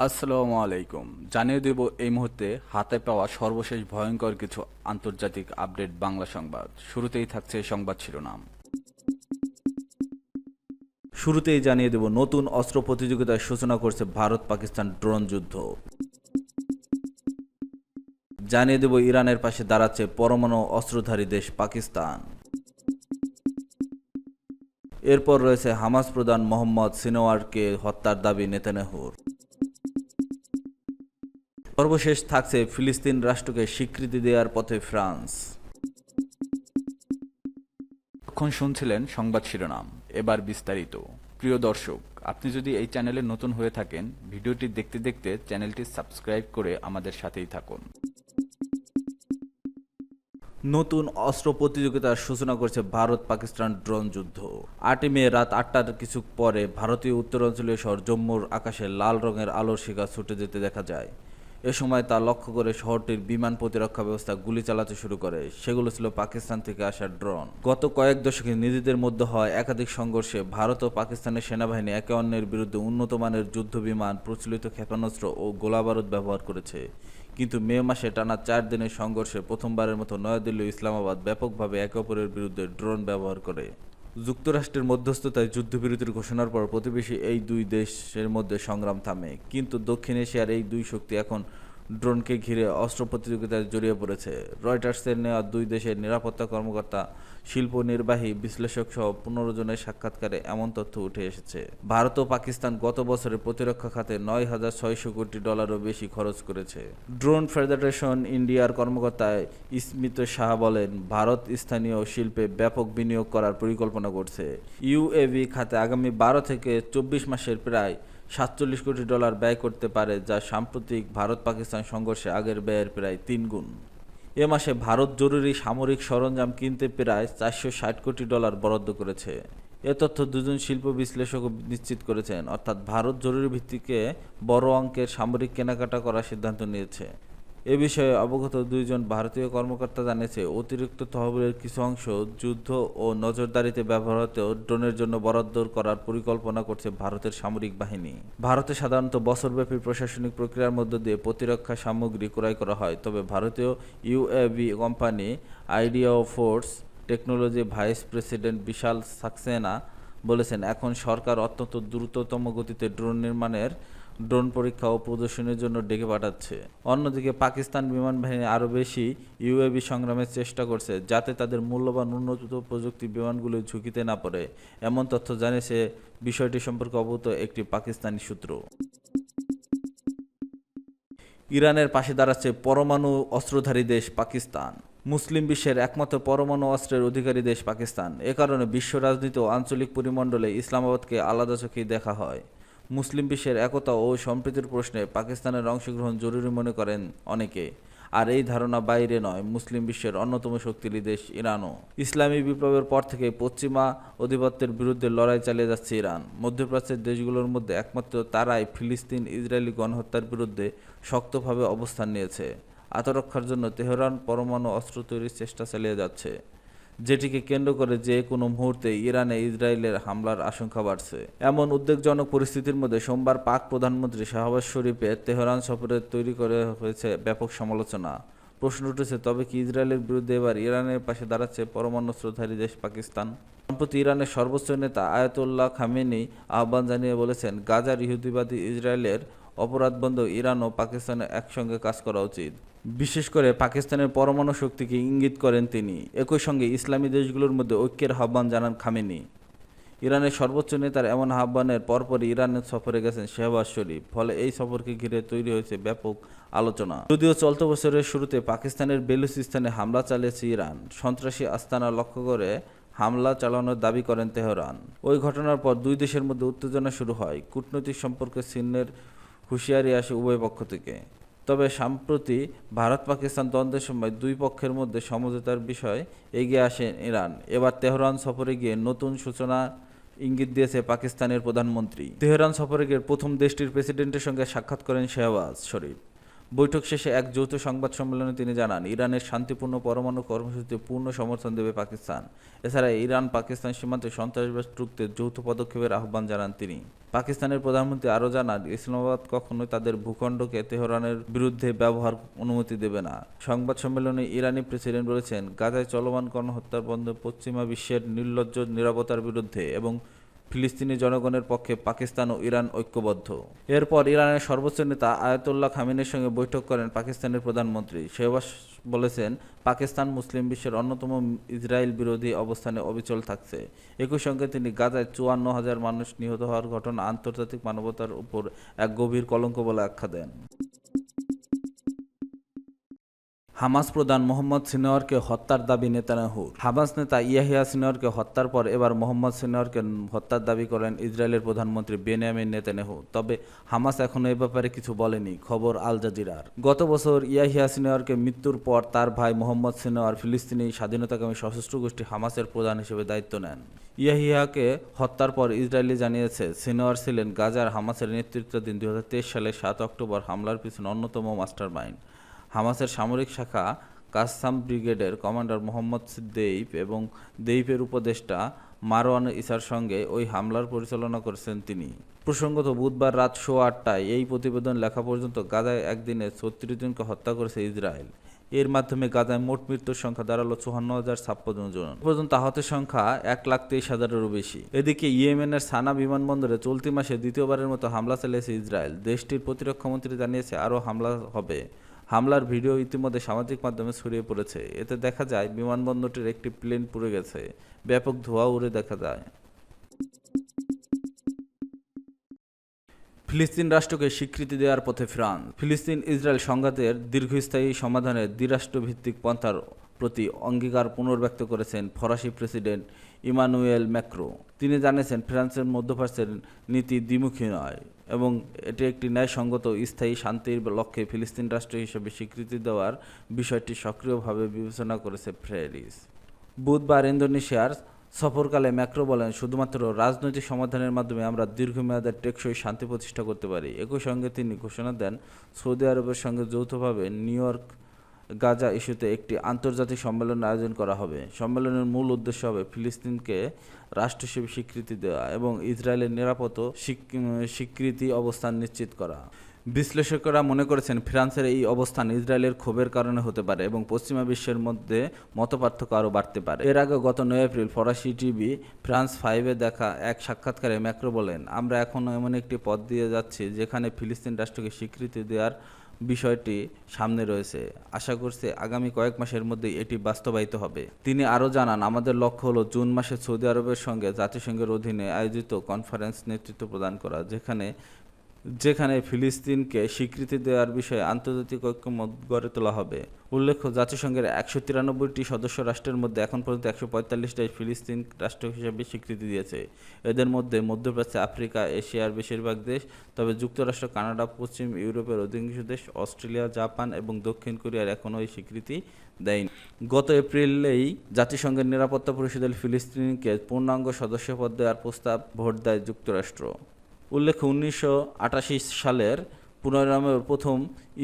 আসসালামু আলাইকুম। জানিয়ে দেব এই মুহূর্তে হাতে পাওয়া সর্বশেষ ভয়ঙ্কর কিছু আন্তর্জাতিক আপডেট বাংলা সংবাদ। শুরুতেই থাকছে সংবাদ শিরোনাম। শুরুতেই জানিয়ে দেব নতুন অস্ত্র প্রতিযোগিতার সূচনা করছে ভারত পাকিস্তান ড্রোন যুদ্ধ। জানিয়ে দেব ইরানের পাশে দাঁড়াচ্ছে পরমাণু অস্ত্রধারী দেশ পাকিস্তান। এরপর রয়েছে হামাস প্রধান মোহাম্মদ সিনওয়ারকে হত্যার দাবি নেতানিয়াহুর। সর্বশেষ থাকছে ফিলিস্তিন রাষ্ট্রকে স্বীকৃতি দেওয়ার পথে ফ্রান্স। এখন শুনছিলেন সংবাদ শিরোনাম, এবার বিস্তারিত। প্রিয় দর্শক, আপনি যদি এই চ্যানেলে নতুন হয়ে থাকেন, ভিডিওটি দেখতে দেখতে চ্যানেলটি সাবস্ক্রাইব করে আমাদের সাথেই থাকুন। নতুন অস্ত্র প্রতিযোগিতার সূচনা করছে ভারত পাকিস্তান ড্রোন যুদ্ধ। ৮ মে রাত ৮টার কিছু পরে ভারতীয় উত্তরাঞ্চলীয় শহর জম্মুর আকাশে লাল রঙের আলোর শিখা ছুটে যেতে দেখা যায়। এ সময় তা লক্ষ্য করে শহরটির বিমান প্রতিরক্ষা ব্যবস্থা গুলি চালাতে শুরু করে। সেগুলো ছিল পাকিস্তান থেকে আসা ড্রোন। গত কয়েক দশকে নিজেদের মধ্যে হয় একাধিক সংঘর্ষে ভারত ও পাকিস্তানের সেনাবাহিনী একে অন্যের বিরুদ্ধে উন্নত মানের যুদ্ধ বিমান, প্রচলিত ক্ষেপণাস্ত্র ও গোলাবারুদ ব্যবহার করেছে। কিন্তু মে মাসে টানা ৪ দিনের সংঘর্ষে প্রথমবারের মতো নয়াদিল্লি ও ইসলামাবাদ ব্যাপকভাবে একে অপরের বিরুদ্ধে ড্রোন ব্যবহার করে। যুক্তরাষ্ট্রের মধ্যস্থতায় যুদ্ধবিরতির ঘোষণার পর প্রতিবেশী এই দুই দেশের মধ্যে সংগ্রাম থামে, কিন্তু দক্ষিণ এশিয়ার এই দুই শক্তি এখন ড্রোনকে ঘিরে অস্ত্র প্রতিযোগিতায় জড়িয়ে পড়েছে। রয়টার্সের নেওয়া দুই দেশের নিরাপত্তা কর্মকর্তা, শিল্প নির্বাহী, বিশ্লেষক সহ ১৫ জনের সাক্ষাৎকারে এমন তথ্য উঠে এসেছে। ভারত ও পাকিস্তান গত বছরে প্রতিরক্ষা খাতে $৯,৬০০ কোটি বেশি খরচ করেছে। ড্রোন ফেডারেশন ইন্ডিয়ার কর্মকর্তা স্মিত সাহা বলেন, ভারত স্থানীয় শিল্পে ব্যাপক বিনিয়োগ করার পরিকল্পনা করছে। ইউএভি খাতে আগামী ১২ থেকে ২৪ মাসের প্রায় $৪৭ কোটি ব্যয় করতে পারে, যা সাম্প্রতিক ভারত পাকিস্তান সংঘর্ষে আগের ব্যয়ের প্রায় ৩ গুণ। এ মাসে ভারত জরুরি সামরিক সরঞ্জাম কিনতে প্রায় $৪৬০ কোটি বরাদ্দ করেছে। এ তথ্য দুজন শিল্প বিশ্লেষকও নিশ্চিত করেছেন, অর্থাৎ ভারত জরুরি ভিত্তিতে বড় অঙ্কের সামরিক কেনাকাটা করার সিদ্ধান্ত নিয়েছে। এ বিষয়ে অবগত দুইজন ভারতীয় কর্মকর্তা জানিয়েছে, অতিরিক্ত তহবিলের কিছু অংশ যুদ্ধ ও নজরদারিতে ব্যবহৃত ড্রোনের জন্য বরাদ্দ করার পরিকল্পনা করছে ভারতের সামরিক বাহিনী। ভারতে সাধারণত বছরব্যাপী প্রশাসনিক প্রক্রিয়ার মধ্য দিয়ে প্রতিরক্ষা সামগ্রী ক্রয় করা হয়, তবে ভারতীয় UAV company idea force technology vice president Vishal Saxena বলেছেন, এখন সরকার অত্যন্ত দ্রুততম গতিতে ড্রোন পরীক্ষা ও প্রদর্শনীর জন্য ডেকে পাঠাচ্ছে। অন্যদিকে পাকিস্তান বিমান বাহিনী আরও বেশি ইউএভি সংগ্রামের চেষ্টা করছে, যাতে তাদের মূল্যবান উন্নত প্রযুক্তি বিমানগুলো ঝুঁকিতে না পড়ে। এমন তথ্য জানিয়েছে বিষয়টি সম্পর্কে অবগত একটি পাকিস্তানি সূত্র। ইরানের পাশে দাঁড়াচ্ছে পরমাণু অস্ত্রধারী দেশ পাকিস্তান। মুসলিম বিশ্বের একমাত্র পরমাণু অস্ত্রের অধিকারী দেশ পাকিস্তান। এ কারণে বিশ্ব রাজনীতি ও আঞ্চলিক পরিমণ্ডলে ইসলামাবাদকে আলাদা চোখেই দেখা হয়। মুসলিম বিশ্বের একতা ও সম্প্রীতির প্রশ্নে পাকিস্তানের অংশগ্রহণ জরুরি মনে করেন অনেকে। আর এই ধারণা বাইরে নয়, মুসলিম বিশ্বের অন্যতম শক্তিশালী দেশ ইরানও। ইসলামী বিপ্লবের পর থেকে পশ্চিমা আধিপত্যের বিরুদ্ধে লড়াই চালিয়ে যাচ্ছে ইরান। মধ্যপ্রাচ্যের দেশগুলোর মধ্যে একমাত্র তারাই ফিলিস্তিন ইসরায়েলি গণহত্যার বিরুদ্ধে শক্তভাবে অবস্থান নিয়েছে। আত্মরক্ষার জন্য তেহরান পরমাণু অস্ত্র তৈরির চেষ্টা চালিয়ে যাচ্ছে, যেটিকে কেন্দ্র করে যে কোনো মুহূর্তে ইরানে ইসরায়েলের হামলার আশঙ্কা বাড়ছে। এমন উদ্বেগজনক পরিস্থিতির মধ্যে সোমবার পাক প্রধানমন্ত্রী শাহবাজ শরীফের তেহরান সফরে তৈরি করে হয়েছে ব্যাপক সমালোচনা। প্রশ্ন উঠেছে, তবে কি ইসরায়েলের বিরুদ্ধে এবার ইরানের পাশে দাঁড়াচ্ছে পরমাণু অস্ত্রধারী দেশ পাকিস্তান? সম্প্রতি ইরানের সর্বোচ্চ নেতা আয়াতুল্লাহ খামেনি আহ্বান জানিয়ে বলেছেন, গাজার ইহুদিবাদী ইসরায়েলের অপরাধ বন্ধ ইরান ও পাকিস্তানের একসঙ্গে কাজ করা উচিত। বিশেষ করে পাকিস্তানের পরমাণু শক্তিকে ইঙ্গিত করেন তিনি। একই সঙ্গে ইসলামী দেশগুলোর মধ্যে ঐক্যের আহ্বান জানান খামেনি। ইরানের সর্বোচ্চ নেতার এমন আহ্বানের পরপরই ইরানের সফরে গেছেন শাহবাজ শরীফ। ফলে এই সফরকে ঘিরে তৈরি হয়েছে ব্যাপক আলোচনা। যদিও চলতি বছরের শুরুতে পাকিস্তানের বেলুচিস্তানে হামলা চালিয়েছে ইরান, সন্ত্রাসী আস্তানা লক্ষ্য করে হামলা চালানোর দাবি করেন তেহরান। ওই ঘটনার পর দুই দেশের মধ্যে উত্তেজনা শুরু হয়। কূটনৈতিক সম্পর্কে ছিন্নের হুঁশিয়ারি আসে উভয় পক্ষ থেকে। তবে সম্প্রতি ভারত পাকিস্তান দ্বন্দ্বের সময় দুই পক্ষের মধ্যে সমঝোতার বিষয়ে এগিয়ে আসেন ইরান। এবার তেহরান সফরে গিয়ে নতুন সূচনা ইঙ্গিত দিয়েছে পাকিস্তানের প্রধানমন্ত্রী। তেহরান সফরে গিয়ে প্রথম দেশটির প্রেসিডেন্টের সঙ্গে সাক্ষাৎ করেন শাহবাজ শরীফ। বৈঠক শেষে এক যৌথ সংবাদ সম্মেলনে তিনি জানান, ইরানের শান্তিপূর্ণ পরমাণু কর্মসূচিতে পূর্ণ সমর্থন দেবে পাকিস্তান। এছাড়া ইরান পাকিস্তান সীমান্তে সন্ত্রাসবাদ রুখতে যৌথ পদক্ষেপের আহ্বান জানান তিনি। পাকিস্তানের প্রধানমন্ত্রী আরও জানান, ইসলামাবাদ কখনোই তাদের ভূখণ্ডকে তেহরানের বিরুদ্ধে ব্যবহার অনুমতি দেবে না। সংবাদ সম্মেলনে ইরানি প্রেসিডেন্ট বলেছেন, গাজায় চলমান গণহত্যার বন্ধে পশ্চিমা বিশ্বের নির্লজ্জ নিরাপত্তার বিরুদ্ধে এবং ফিলিস্তিনি জনগণের পক্ষে পাকিস্তান ও ইরান ঐক্যবদ্ধ। এরপর ইরানের সর্বোচ্চ নেতা আয়াতুল্লাহ খামেনির সঙ্গে বৈঠক করেন পাকিস্তানের প্রধানমন্ত্রী। শেহবাজ বলেছেন, পাকিস্তান মুসলিম বিশ্বের অন্যতম ইসরায়েল বিরোধী অবস্থানে অবিচল থাকছে। একই সঙ্গে তিনি গাজায় 54,000 মানুষ নিহত হওয়ার ঘটনা আন্তর্জাতিক মানবতার উপর এক গভীর কলঙ্ক বলে আখ্যা দেন। হামাস প্রধান মোহাম্মদ সিনওয়ারকে হত্যার দাবি নেতানিয়াহুর। হামাস নেতা ইয়াহিয়া সিনওয়ারকে হত্যার পর এবার মোহাম্মদ সিনওয়ারকে হত্যার দাবি করেন ইসরায়েলের প্রধানমন্ত্রী বেনিয়ামিন নেতানিয়াহু। তবে হামাস এখনও এ ব্যাপারে কিছু বলেনি, খবর আল জাজিরার। গত বছর ইয়াহিয়া সিনওয়ারকে মৃত্যুর পর তার ভাই মোহাম্মদ সিনওয়ার ফিলিস্তিনি স্বাধীনতাকামী সশস্ত্র গোষ্ঠী হামাসের প্রধান হিসেবে দায়িত্ব নেন। ইয়াহিয়াকে হত্যার পর ইসরায়েলি জানিয়েছে, সিনওয়ার ছিলেন গাজার হামাসের নেতৃত্বাধীন 2023 সালের 7 অক্টোবর হামলার পিছনে অন্যতম মাস্টারমাইন্ড। হামাসের সামরিক শাখা কাসসাম ব্রিগেডের কমান্ডার মোহাম্মদ দেইফ এবং দেইফের উপদেষ্টা মারওয়ান ইসার সঙ্গে ওই হামলার পরিচালনা করেছেন তিনি। প্রসঙ্গত, বুধবার রাত 8:15টায় এই প্রতিবেদন লেখা পর্যন্ত গাজায় একদিনে 36 জনকে হত্যা করেছে ইসরায়েল। এর মাধ্যমে গাজায় মোট মৃত্যুর সংখ্যা দাঁড়ালো 54,056 জন। পর্যন্ত আহতের সংখ্যা 1,23,000-এরও বেশি। এদিকে ইয়েমেনের সানা বিমানবন্দরে চলতি মাসে দ্বিতীয়বারের মতো হামলা চালিয়েছে ইসরায়েল। দেশটির প্রতিরক্ষামন্ত্রী জানিয়েছে, আরও হামলা হবে। হামলার ভিডিও ইতিমধ্যে সামাজিক মাধ্যমে ছড়িয়ে পড়েছে। এতে দেখা যায় বিমানবন্দরটির একটি প্লেন পুড়ে গেছে, ব্যাপক ধোঁয়া উড়ে দেখা যায়। ফিলিস্তিন রাষ্ট্রকে স্বীকৃতি দেওয়ার পথে ফ্রান্স। ফিলিস্তিন ইসরায়েল সংঘাতের দীর্ঘস্থায়ী সমাধানের দ্বিরাষ্ট্রভিত্তিক পন্থার প্রতি অঙ্গীকার পুনর্ব্যক্ত করেছেন ফরাসি প্রেসিডেন্ট ইমানুয়েল ম্যাক্রো। তিনি জানিয়েছেন, ফ্রান্সের মধ্যপ্রাচ্যের নীতি দ্বিমুখী নয় এবং এটি একটি ন্যায়সঙ্গত স্থায়ী শান্তির লক্ষ্যে ফিলিস্তিন রাষ্ট্র হিসেবে স্বীকৃতি দেওয়ার বিষয়টি সক্রিয়ভাবে বিবেচনা করেছে প্যারিস। বুধবার ইন্দোনেশিয়ার সফরকালে ম্যাক্রো বলেন, শুধুমাত্র রাজনৈতিক সমাধানের মাধ্যমে আমরা দীর্ঘমেয়াদের টেকসই শান্তি প্রতিষ্ঠা করতে পারি। একই সঙ্গে তিনি ঘোষণা দেন, সৌদি আরবের সঙ্গে যৌথভাবে নিউ ইয়র্ক গাজা ইস্যুতে একটি আন্তর্জাতিক সম্মেলনের আয়োজন করা হবে। সম্মেলনের মূল উদ্দেশ্য হবে ফিলিস্তিনকে রাষ্ট্র হিসেবে স্বীকৃতি দেওয়া এবং ইসরায়েলের নিরাপদ স্বীকৃতি অবস্থান নিশ্চিত করা। বিশ্লেষকেরা মনে করেছেন, ফ্রান্সের এই অবস্থান ইসরায়েলের ক্ষোভের কারণে হতে পারে এবং পশ্চিমা বিশ্বের মধ্যে মতপার্থক্য আরও বাড়তে পারে। এর আগে গত 9 এপ্রিল ফরাসি টিভি ফ্রান্স 5-এ দেখা এক সাক্ষাৎকারে ম্যাক্রো বলেন, আমরা এখনও এমন একটি পথ দিয়ে যাচ্ছি যেখানে ফিলিস্তিন রাষ্ট্রকে স্বীকৃতি দেওয়ার বিষয়টি সামনে রয়েছে। আশা করছি আগামী কয়েক মাসের মধ্যেই এটি বাস্তবায়িত হবে। তিনি আরও জানান, আমাদের লক্ষ্য হলো জুন মাসে সৌদি আরবের সঙ্গে জাতিসংঘের অধীনে আয়োজিত কনফারেন্স নেতৃত্ব প্রদান করা, যেখানে ফিলিস্তিনকে স্বীকৃতি দেওয়ার বিষয়ে আন্তর্জাতিক ঐক্যমত গড়ে তোলা হবে। উল্লেখ্য, জাতিসংঘের 193টি সদস্য রাষ্ট্রের মধ্যে এখন পর্যন্ত 145টাই ফিলিস্তিন রাষ্ট্র হিসেবে স্বীকৃতি দিয়েছে। এদের মধ্যে মধ্যপ্রাচ্য, আফ্রিকা, এশিয়ার বেশিরভাগ দেশ, তবে যুক্তরাষ্ট্র, কানাডা, পশ্চিম ইউরোপের অধিকাংশ দেশ, অস্ট্রেলিয়া, জাপান এবং দক্ষিণ কোরিয়ার এখনও এই স্বীকৃতি দেয়নি। গত এপ্রিলেই জাতিসংঘের নিরাপত্তা পরিষদের ফিলিস্তিনকে পূর্ণাঙ্গ সদস্যপদ দেওয়ার প্রস্তাব ভোট দেয় যুক্তরাষ্ট্র। উল্লেখ্য, 1988 সালের 15 নভেম্বর প্রথম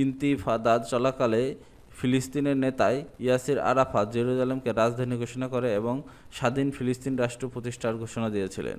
ইন্তিফাদা চলাকালে ফিলিস্তিনের নেতাই ইয়াসির আরাফাত জেরুজালেমকে রাজধানী ঘোষণা করে এবং স্বাধীন ফিলিস্তিন রাষ্ট্র প্রতিষ্ঠার ঘোষণা দিয়েছিলেন।